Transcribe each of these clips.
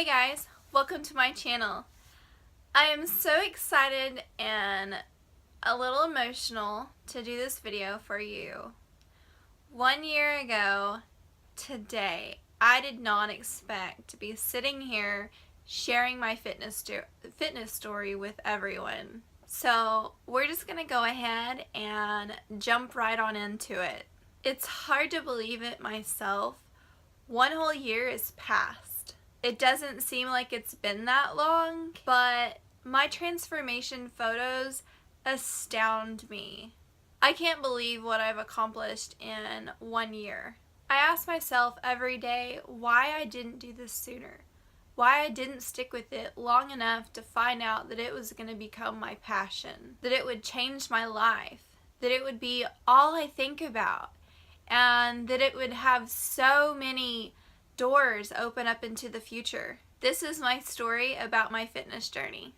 Hey guys, welcome to my channel. I am so excited and a little emotional to do this video for you. 1 year ago today, I did not expect to be sitting here sharing my fitness story with everyone. So we're just gonna go ahead and jump right on into it. It's hard to believe it myself. 1 whole year is past. It doesn't seem like it's been that long, but my transformation photos astound me. I can't believe what I've accomplished in 1 year. I ask myself every day why I didn't do this sooner, why I didn't stick with it long enough to find out that it was going to become my passion, that it would change my life, that it would be all I think about, and that it would have so many doors open up into the future. This is my story about my fitness journey.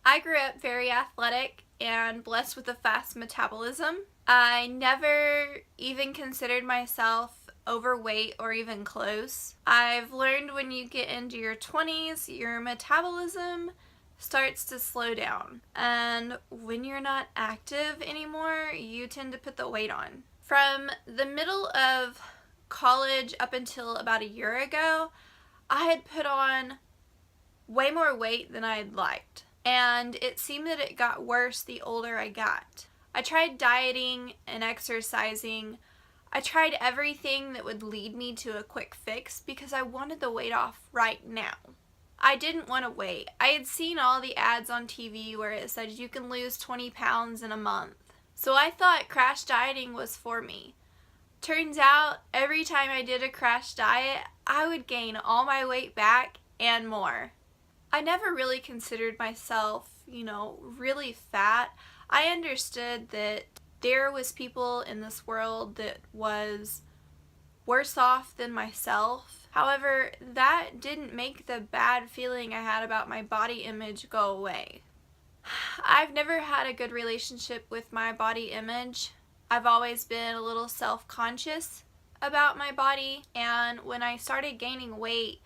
I grew up very athletic and blessed with a fast metabolism. I never even considered myself overweight or even close. I've learned when you get into your 20s, your metabolism starts to slow down. And when you're not active anymore, you tend to put the weight on. From the middle of college up until about a year ago, I had put on way more weight than I'd liked. And it seemed that it got worse the older I got. I tried dieting and exercising. I tried everything that would lead me to a quick fix because I wanted the weight off right now. I didn't want to wait. I had seen all the ads on TV where it said you can lose 20 pounds in a month. So I thought crash dieting was for me. Turns out every time I did a crash diet, I would gain all my weight back and more. I never really considered myself, really fat. I understood that there was people in this world that was worse off than myself. However, that didn't make the bad feeling I had about my body image go away. I've never had a good relationship with my body image. I've always been a little self-conscious about my body, and when I started gaining weight,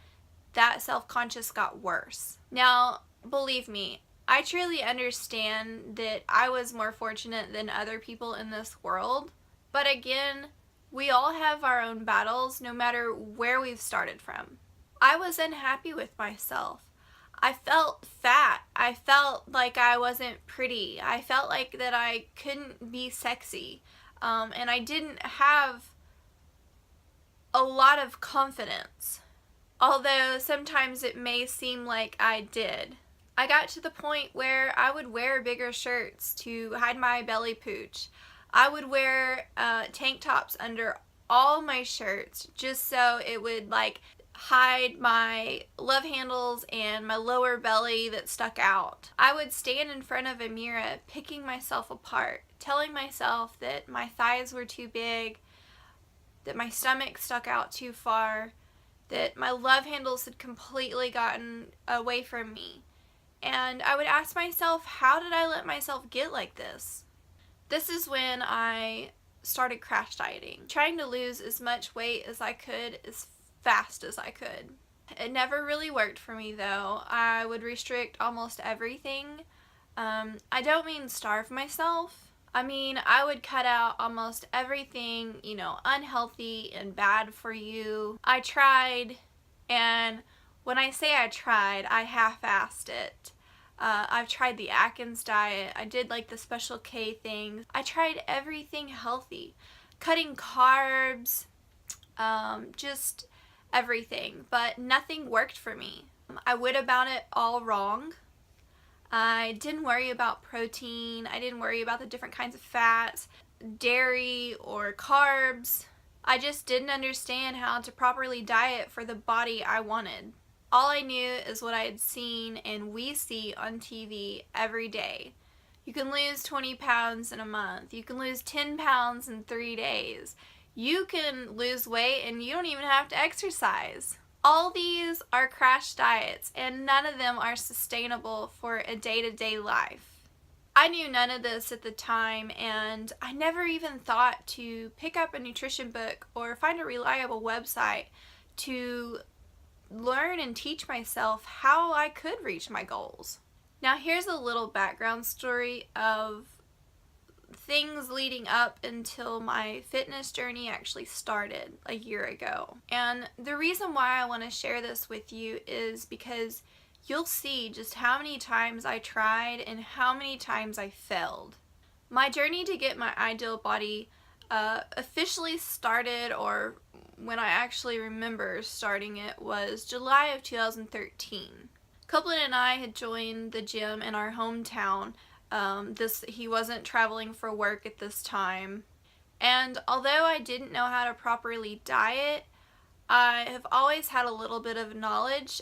that self-conscious got worse. Now, believe me, I truly understand that I was more fortunate than other people in this world, but again, we all have our own battles no matter where we've started from. I was unhappy with myself. I felt fat. I felt like I wasn't pretty. I felt like that I couldn't be sexy. And I didn't have a lot of confidence. Although sometimes it may seem like I did. I got to the point where I would wear bigger shirts to hide my belly pooch. I would wear tank tops under all my shirts just so it would hide my love handles and my lower belly that stuck out. I would stand in front of a mirror picking myself apart, telling myself that my thighs were too big, that my stomach stuck out too far, that my love handles had completely gotten away from me. And I would ask myself, how did I let myself get like this? This is when I started crash dieting, trying to lose as much weight as I could as fast as I could. It never really worked for me though. I would restrict almost everything. I don't mean starve myself. I mean, I would cut out almost everything, unhealthy and bad for you. I tried, and when I say I tried, I half-assed it. I've tried the Atkins diet. I did the Special K things. I tried everything healthy. Cutting carbs, just everything, but nothing worked for me. I went about it all wrong. I didn't worry about protein. I didn't worry about the different kinds of fats, dairy, or carbs. I just didn't understand how to properly diet for the body I wanted. All I knew is what I had seen and we see on TV every day. You can lose 20 pounds in a month. You can lose 10 pounds in 3 days. You can lose weight and you don't even have to exercise. All these are crash diets and none of them are sustainable for a day-to-day life. I knew none of this at the time, and I never even thought to pick up a nutrition book or find a reliable website to learn and teach myself how I could reach my goals. Now here's a little background story of things leading up until my fitness journey actually started a year ago. And the reason why I want to share this with you is because you'll see just how many times I tried and how many times I failed. My journey to get my ideal body officially started, or when I actually remember starting it, was July of 2013. Copeland and I had joined the gym in our hometown. He wasn't traveling for work at this time. And although I didn't know how to properly diet, I have always had a little bit of knowledge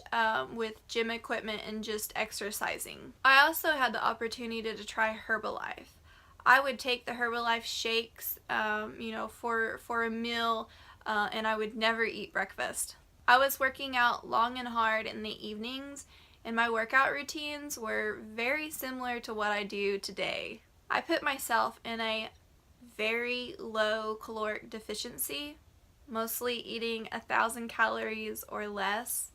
with gym equipment and just exercising. I also had the opportunity to try Herbalife. I would take the Herbalife shakes, for a meal, and I would never eat breakfast. I was working out long and hard in the evenings, and my workout routines were very similar to what I do today. I put myself in a very low caloric deficiency, mostly eating 1,000 calories or less.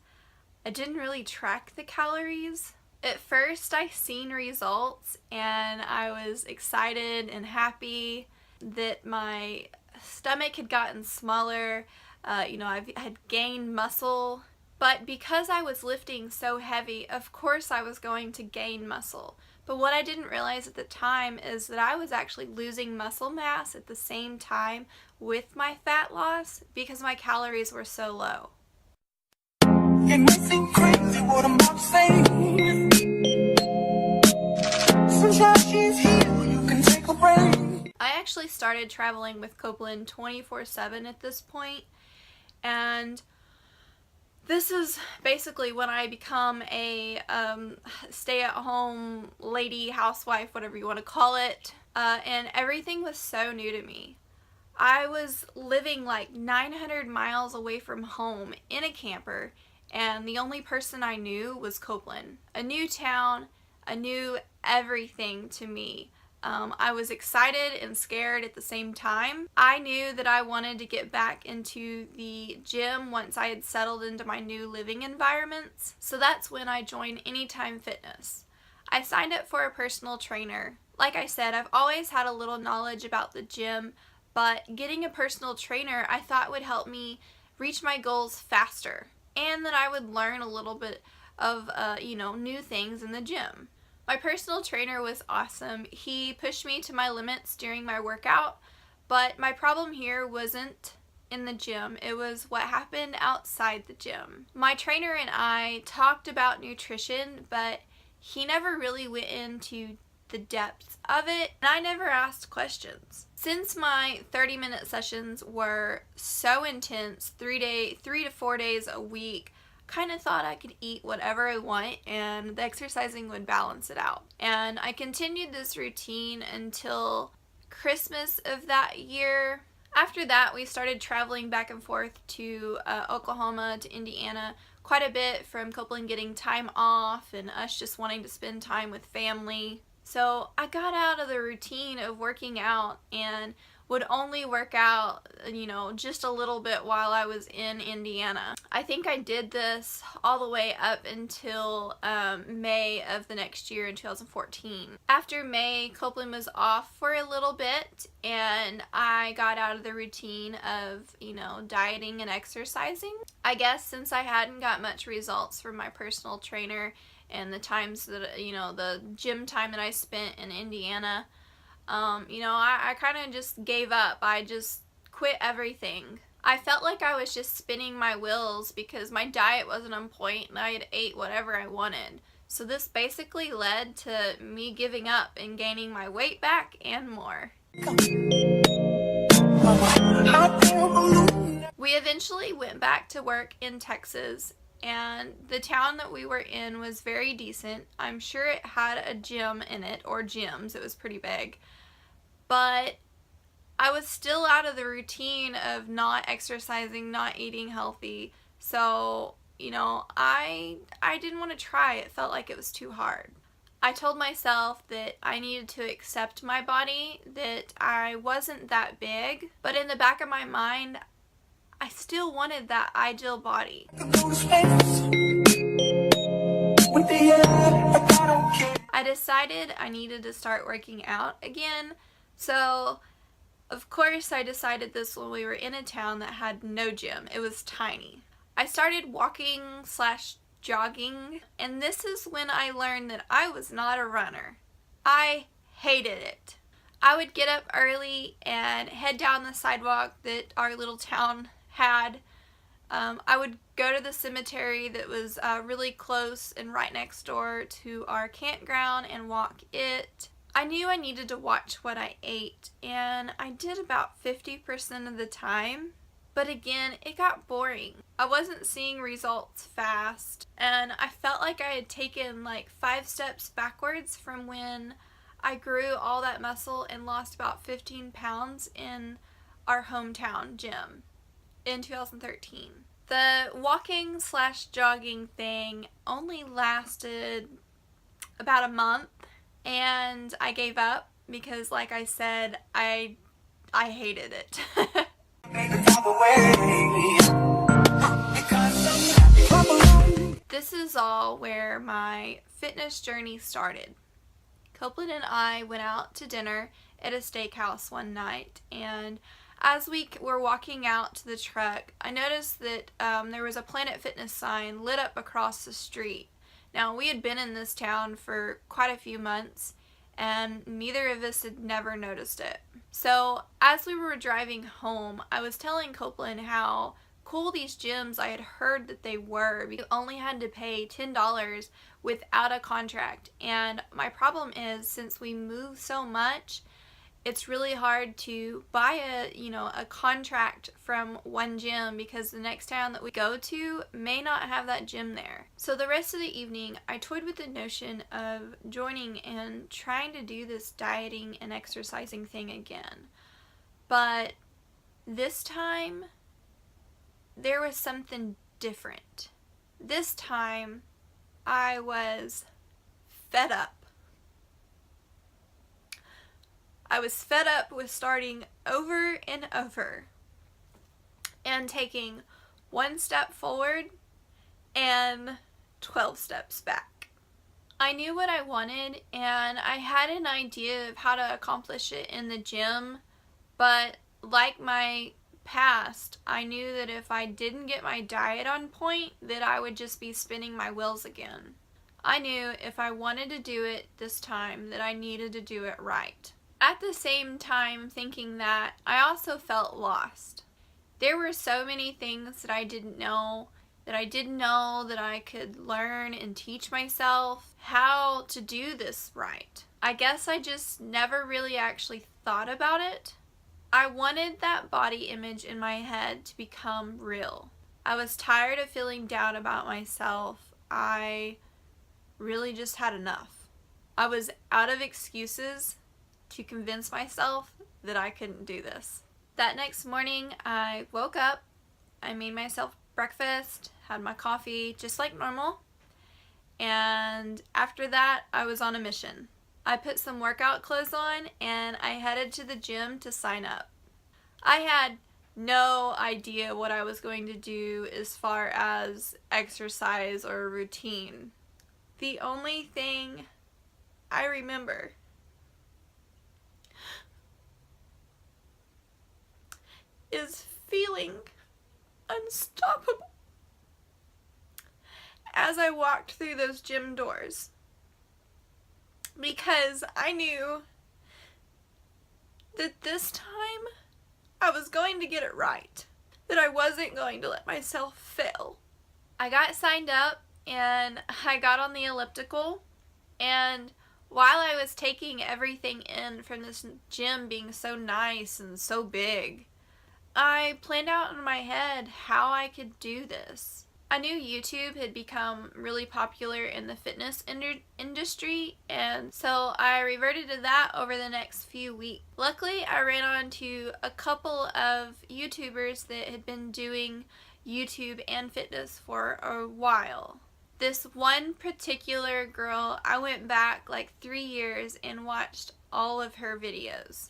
I didn't really track the calories. At first I seen results and I was excited and happy that my stomach had gotten smaller. I had gained muscle. But because I was lifting so heavy, of course I was going to gain muscle. But what I didn't realize at the time is that I was actually losing muscle mass at the same time with my fat loss because my calories were so low. It may seem crazy what I'm about to say. Sunshine, she's here, you can take a break. I actually started traveling with Copeland 24/7 at this point, and this is basically when I become a stay-at-home lady, housewife, whatever you want to call it, and everything was so new to me. I was living like 900 miles away from home in a camper, and the only person I knew was Copeland. A new town, a new everything to me. I was excited and scared at the same time. I knew that I wanted to get back into the gym once I had settled into my new living environments. So that's when I joined Anytime Fitness. I signed up for a personal trainer. Like I said, I've always had a little knowledge about the gym, but getting a personal trainer I thought would help me reach my goals faster, and that I would learn a little bit of new things in the gym. My personal trainer was awesome. He pushed me to my limits during my workout, but my problem here wasn't in the gym. It was what happened outside the gym. My trainer and I talked about nutrition, but he never really went into the depths of it, and I never asked questions. Since my 30-minute sessions were so intense, 3 to 4 days a week, kind of thought I could eat whatever I want and the exercising would balance it out. And I continued this routine until Christmas of that year. After that, we started traveling back and forth to Oklahoma, to Indiana, quite a bit, from Copeland getting time off and us just wanting to spend time with family. So I got out of the routine of working out and would only work out, just a little bit while I was in Indiana. I think I did this all the way up until May of the next year in 2014. After May, Copeland was off for a little bit, and I got out of the routine of, dieting and exercising. I guess since I hadn't got much results from my personal trainer and the times that, the gym time that I spent in Indiana, I kind of just gave up. I just quit everything. I felt like I was just spinning my wheels because my diet wasn't on point and I had ate whatever I wanted. So this basically led to me giving up and gaining my weight back and more. We eventually went back to work in Texas, and the town that we were in was very decent. I'm sure it had a gym in it, or gyms. It was pretty big. But I was still out of the routine of not exercising, not eating healthy. So, I didn't want to try. It felt like it was too hard. I told myself that I needed to accept my body, that I wasn't that big. But in the back of my mind, I still wanted that ideal body. I decided I needed to start working out again, so of course I decided this when we were in a town that had no gym. It was tiny. I started walking / jogging, and this is when I learned that I was not a runner. I hated it. I would get up early and head down the sidewalk that our little town had. I would go to the cemetery that was really close and right next door to our campground and walk it. I knew I needed to watch what I ate, and I did about 50% of the time. But again, it got boring. I wasn't seeing results fast, and I felt like I had taken like 5 steps backwards from when I grew all that muscle and lost about 15 pounds in our hometown gym in 2013. The walking / jogging thing only lasted about a month, and I gave up because, like I said, I hated it. This is all where my fitness journey started. Copeland and I went out to dinner at a steakhouse one night, and as we were walking out to the truck, I noticed that there was a Planet Fitness sign lit up across the street. Now, we had been in this town for quite a few months, and neither of us had never noticed it. So, as we were driving home, I was telling Copeland how cool these gyms I had heard that they were. You only had to pay $10 without a contract, and my problem is, since we move so much, it's really hard to buy a contract from one gym because the next town that we go to may not have that gym there. So the rest of the evening, I toyed with the notion of joining and trying to do this dieting and exercising thing again. But this time, there was something different. This time, I was fed up. I was fed up with starting over and over and taking 1 step forward and 12 steps back. I knew what I wanted, and I had an idea of how to accomplish it in the gym, but like my past, I knew that if I didn't get my diet on point, that I would just be spinning my wheels again. I knew if I wanted to do it this time that I needed to do it right. At the same time thinking that, I also felt lost. There were so many things that I didn't know that I could learn and teach myself how to do this right. I guess I just never really actually thought about it. I wanted that body image in my head to become real. I was tired of feeling down about myself. I really just had enough. I was out of excuses to convince myself that I couldn't do this. That next morning, I woke up, I made myself breakfast, had my coffee just like normal, and after that, I was on a mission. I put some workout clothes on and I headed to the gym to sign up. I had no idea what I was going to do as far as exercise or routine. The only thing I remember is feeling unstoppable as I walked through those gym doors, because I knew that this time I was going to get it right, that I wasn't going to let myself fail. I got signed up and I got on the elliptical, and while I was taking everything in from this gym being so nice and so big, I planned out in my head how I could do this. I knew YouTube had become really popular in the fitness industry, and so I reverted to that over the next few weeks. Luckily, I ran onto a couple of YouTubers that had been doing YouTube and fitness for a while. This one particular girl, I went back like 3 years and watched all of her videos.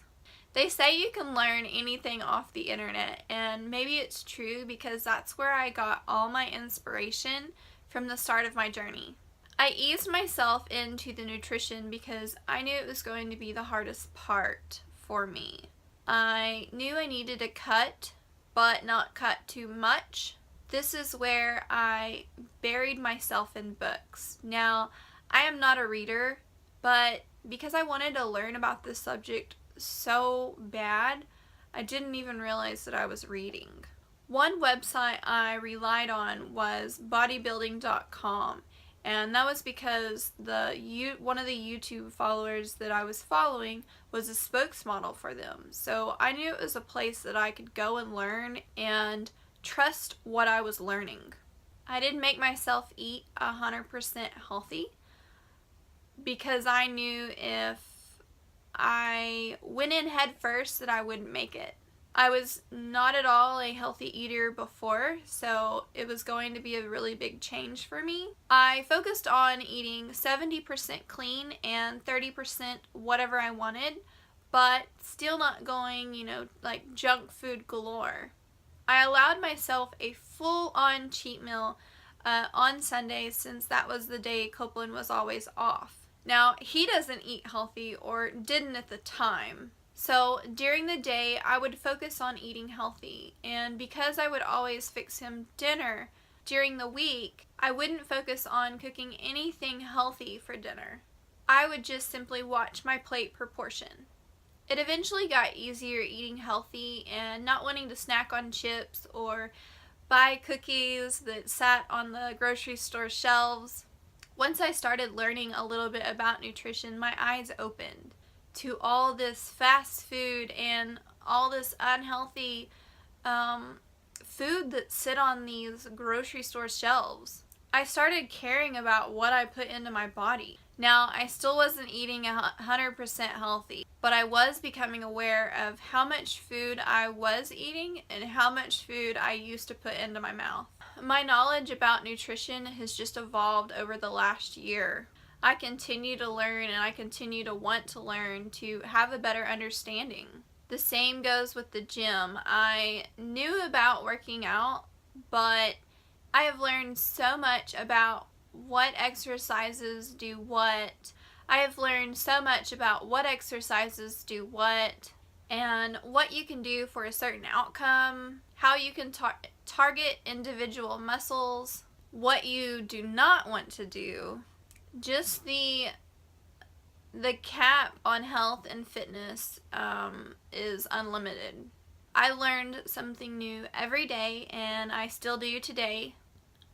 They say you can learn anything off the internet, and maybe it's true because that's where I got all my inspiration from the start of my journey. I eased myself into the nutrition because I knew it was going to be the hardest part for me. I knew I needed to cut, but not cut too much. This is where I buried myself in books. Now, I am not a reader, but because I wanted to learn about this subject so bad, I didn't even realize that I was reading. One website I relied on was bodybuilding.com, and that was because one of the YouTube followers that I was following was a spokesmodel for them. So I knew it was a place that I could go and learn and trust what I was learning. I didn't make myself eat 100% healthy because I knew if I went in head first that I wouldn't make it. I was not at all a healthy eater before, so it was going to be a really big change for me. I focused on eating 70% clean and 30% whatever I wanted, but still not going, like junk food galore. I allowed myself a full-on cheat meal on Sundays since that was the day Copeland was always off. Now, he doesn't eat healthy, or didn't at the time. So during the day, I would focus on eating healthy, and because I would always fix him dinner during the week, I wouldn't focus on cooking anything healthy for dinner. I would just simply watch my plate per portion. It eventually got easier eating healthy and not wanting to snack on chips or buy cookies that sat on the grocery store shelves. Once I started learning a little bit about nutrition, my eyes opened to all this fast food and all this unhealthy food that sit on these grocery store shelves. I started caring about what I put into my body. Now, I still wasn't eating 100% healthy, but I was becoming aware of how much food I was eating and how much food I used to put into my mouth. My knowledge about nutrition has just evolved over the last year. I continue to learn, and I continue to want to learn to have a better understanding. The same goes with the gym. I knew about working out, but I have learned so much about what exercises do what. I have learned so much about what exercises do what, and what you can do for a certain outcome, how you can target individual muscles, what you do not want to do. Just the cap on health and fitness is unlimited. I learned something new every day, and I still do today.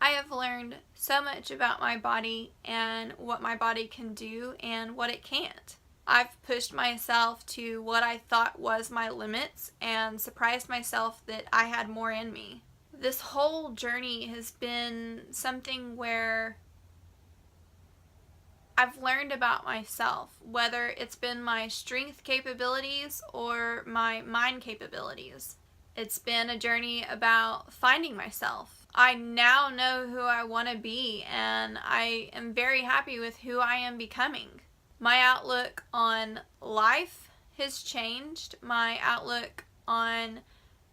I have learned so much about my body and what my body can do and what it can't. I've pushed myself to what I thought was my limits and surprised myself that I had more in me. This whole journey has been something where I've learned about myself, whether it's been my strength capabilities or my mind capabilities. It's been a journey about finding myself. I now know who I want to be, and I am very happy with who I am becoming. My outlook on life has changed. My outlook on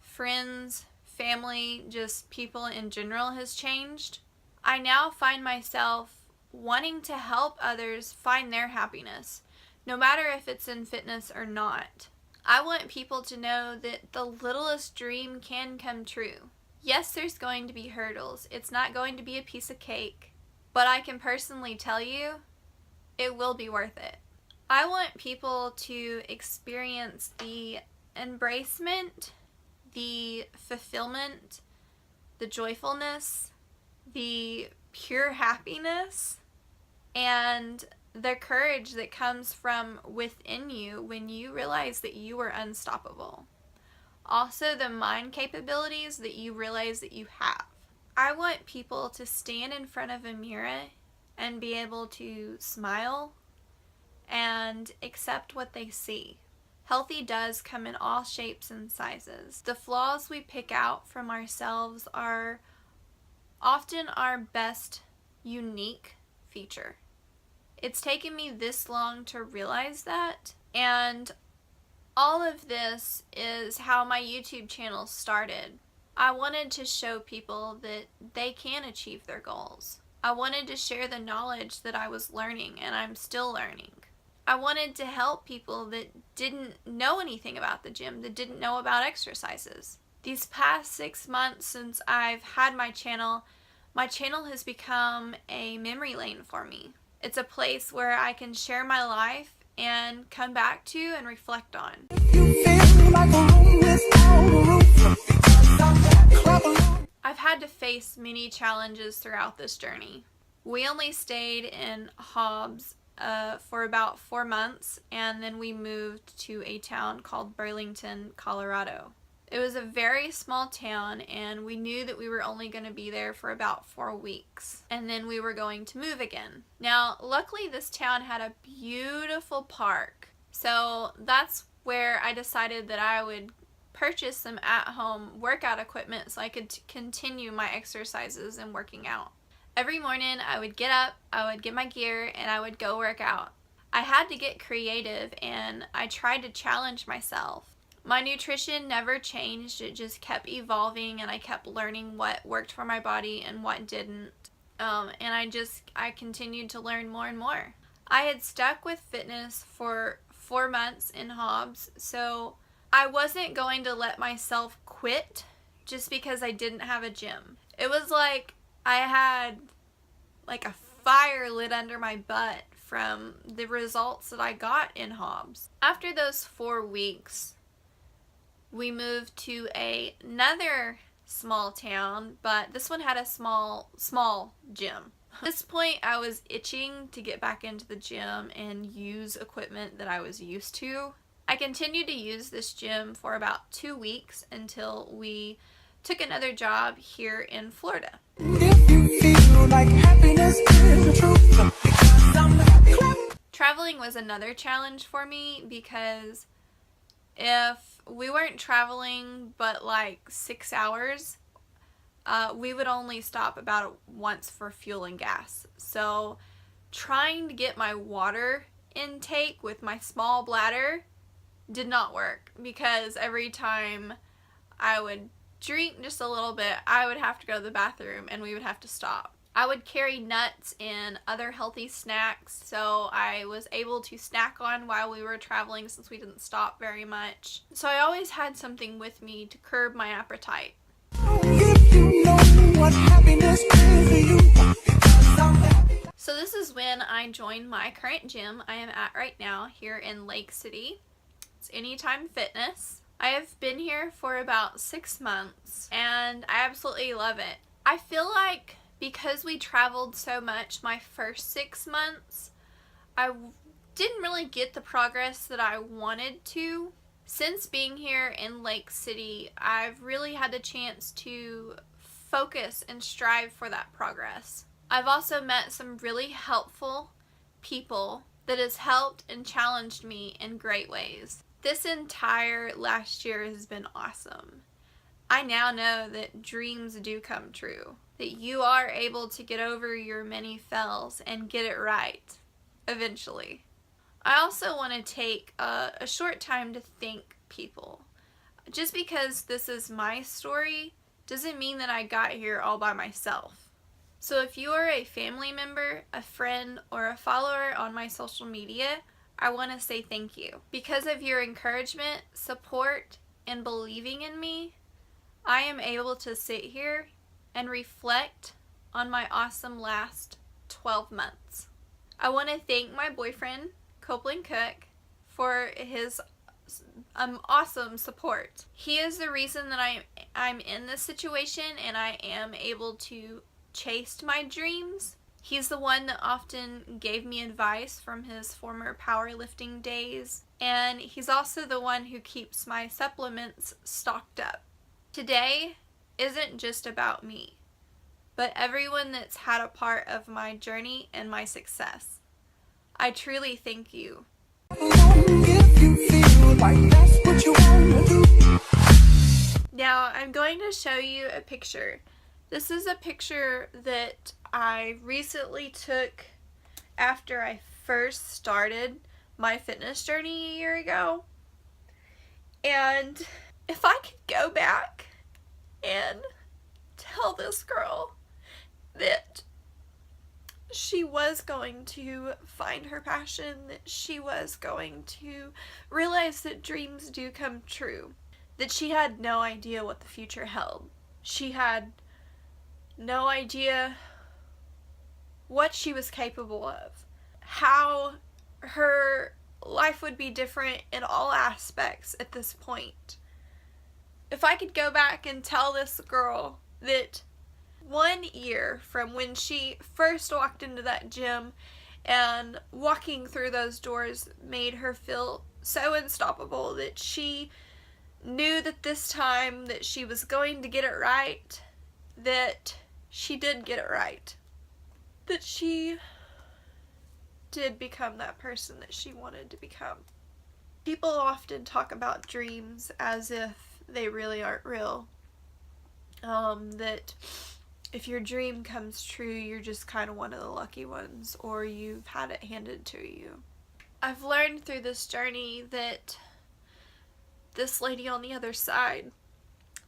friends, family, just people in general has changed. I now find myself wanting to help others find their happiness, no matter if it's in fitness or not. I want people to know that the littlest dream can come true. Yes, there's going to be hurdles. It's not going to be a piece of cake, but I can personally tell you, it will be worth it. I want people to experience the embracement, the fulfillment, the joyfulness, the pure happiness, and the courage that comes from within you when you realize that you are unstoppable. Also, the mind capabilities that you realize that you have. I want people to stand in front of a mirror and be able to smile and accept what they see. Healthy does come in all shapes and sizes. The flaws we pick out from ourselves are often our best unique feature. It's taken me this long to realize that, and All of this is how my YouTube channel started. I wanted to show people that they can achieve their goals. I wanted to share the knowledge that I was learning and I'm still learning. I wanted to help people that didn't know anything about the gym, that didn't know about exercises. These past 6 months since I've had my channel has become a memory lane for me. It's a place where I can share my life and come back to and reflect on. I've had to face many challenges throughout this journey. We only stayed in Hobbs for about 4 months, and then we moved to a town called Burlington, Colorado. It was a very small town, and we knew that we were only going to be there for about 4 weeks, and then we were going to move again. Now, luckily this town had a beautiful park, so that's where I decided that I would purchase some at-home workout equipment so I could continue my exercises and working out. Every morning I would get up, I would get my gear, and I would go work out. I had to get creative, and I tried to challenge myself. My nutrition never changed, it just kept evolving, and I kept learning what worked for my body and what didn't. And I continued to learn more and more. I had stuck with fitness for 4 months in Hobbs, so I wasn't going to let myself quit just because I didn't have a gym. It was like I had like a fire lit under my butt from the results that I got in Hobbs. After those 4 weeks, we moved to another small town, but this one had a small gym. At this point, I was itching to get back into the gym and use equipment that I was used to. I continued to use this gym for about 2 weeks until we took another job here in Florida. Traveling was another challenge for me because if we weren't traveling but like 6 hours, we would only stop about once for fuel and gas. So trying to get my water intake with my small bladder did not work, because every time I would drink just a little bit, I would have to go to the bathroom and we would have to stop. I would carry nuts and other healthy snacks, so I was able to snack on while we were traveling since we didn't stop very much. So I always had something with me to curb my appetite. So this is when I joined my current gym I am at right now here in Lake City. It's Anytime Fitness. I have been here for about 6 months and I absolutely love it. I feel like because we traveled so much my first 6 months, I didn't really get the progress that I wanted to. Since being here in Lake City, I've really had the chance to focus and strive for that progress. I've also met some really helpful people that has helped and challenged me in great ways. This entire last year has been awesome. I now know that dreams do come true, that you are able to get over your many fails and get it right eventually. I also want to take a short time to thank people. Just because this is my story doesn't mean that I got here all by myself. So if you are a family member, a friend, or a follower on my social media, I want to say thank you. Because of your encouragement, support, and believing in me, I am able to sit here and reflect on my awesome last 12 months. I want to thank my boyfriend, Copeland Cook, for his awesome support. He is the reason that I'm in this situation and I am able to chase my dreams. He's the one that often gave me advice from his former powerlifting days, and he's also the one who keeps my supplements stocked up. Today isn't just about me, but everyone that's had a part of my journey and my success. I truly thank you. Now I'm going to show you a picture. This is a picture that I recently took after I first started my fitness journey a year ago. And if I could go back and tell this girl that she was going to find her passion, that she was going to realize that dreams do come true, that she had no idea what the future held. She had no idea what she was capable of, how her life would be different in all aspects at this point. If I could go back and tell this girl that 1 year from when she first walked into that gym and walking through those doors made her feel so unstoppable, that she knew that this time that she was going to get it right, that she did get it right, that she did become that person that she wanted to become. People often talk about dreams as if they really aren't real. That if your dream comes true, you're just kind of one of the lucky ones, or you've had it handed to you. I've learned through this journey that this lady on the other side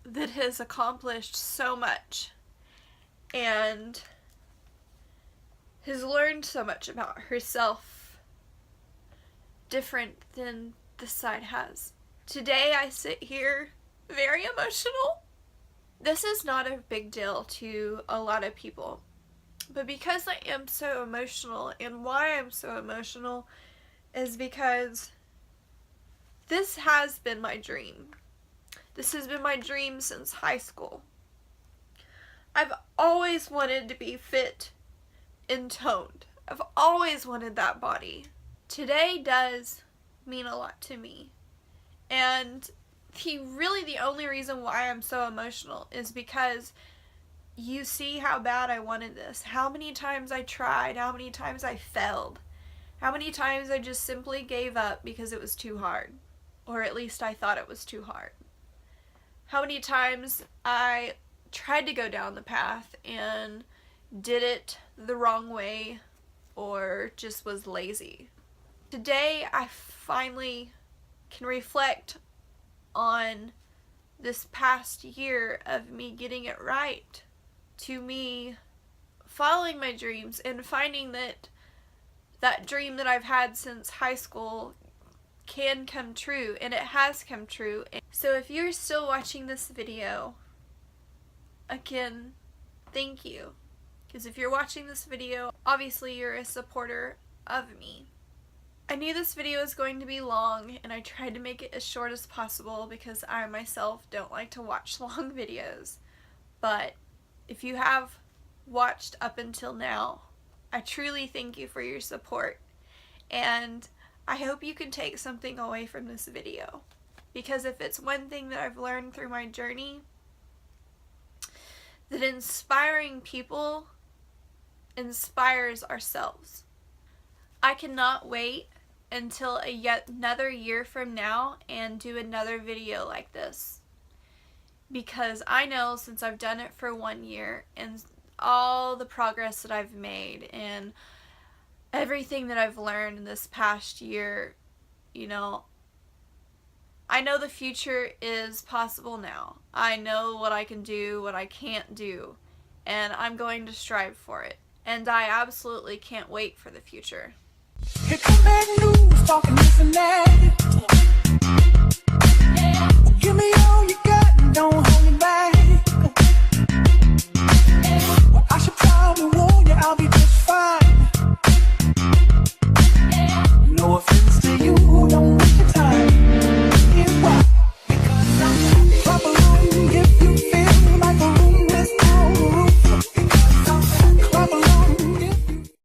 that has accomplished so much and has learned so much about herself different than this side has. Today I sit here very emotional. This is not a big deal to a lot of people, but because I am so emotional, and why I'm so emotional is because this has been my dream. This has been my dream since high school. I've always wanted to be fit and toned. I've always wanted that body. Today does mean a lot to me. And the only reason why I'm so emotional is because you see how bad I wanted this. How many times I tried, how many times I failed, how many times I just simply gave up because it was too hard. Or at least I thought it was too hard. How many times I tried to go down the path and did it the wrong way or just was lazy. Today I finally can reflect on this past year of me getting it right, to me following my dreams and finding that that dream that I've had since high school can come true, and it has come true. So if you're still watching this video, again, thank you. Because if you're watching this video, obviously you're a supporter of me. I knew this video was going to be long, and I tried to make it as short as possible because I myself don't like to watch long videos. But if you have watched up until now, I truly thank you for your support. And I hope you can take something away from this video. Because if it's one thing that I've learned through my journey, that inspiring people inspires ourselves. I cannot wait until yet another year from now and do another video like this, because I know since I've done it for 1 year and all the progress that I've made and everything that I've learned in this past year, you know, I know the future is possible now. I know what I can do, what I can't do, and I'm going to strive for it. And I absolutely can't wait for the future. Here come bad news, talking this and that. Give me all you got and don't hold me back. Well, I should probably warn you, I'll be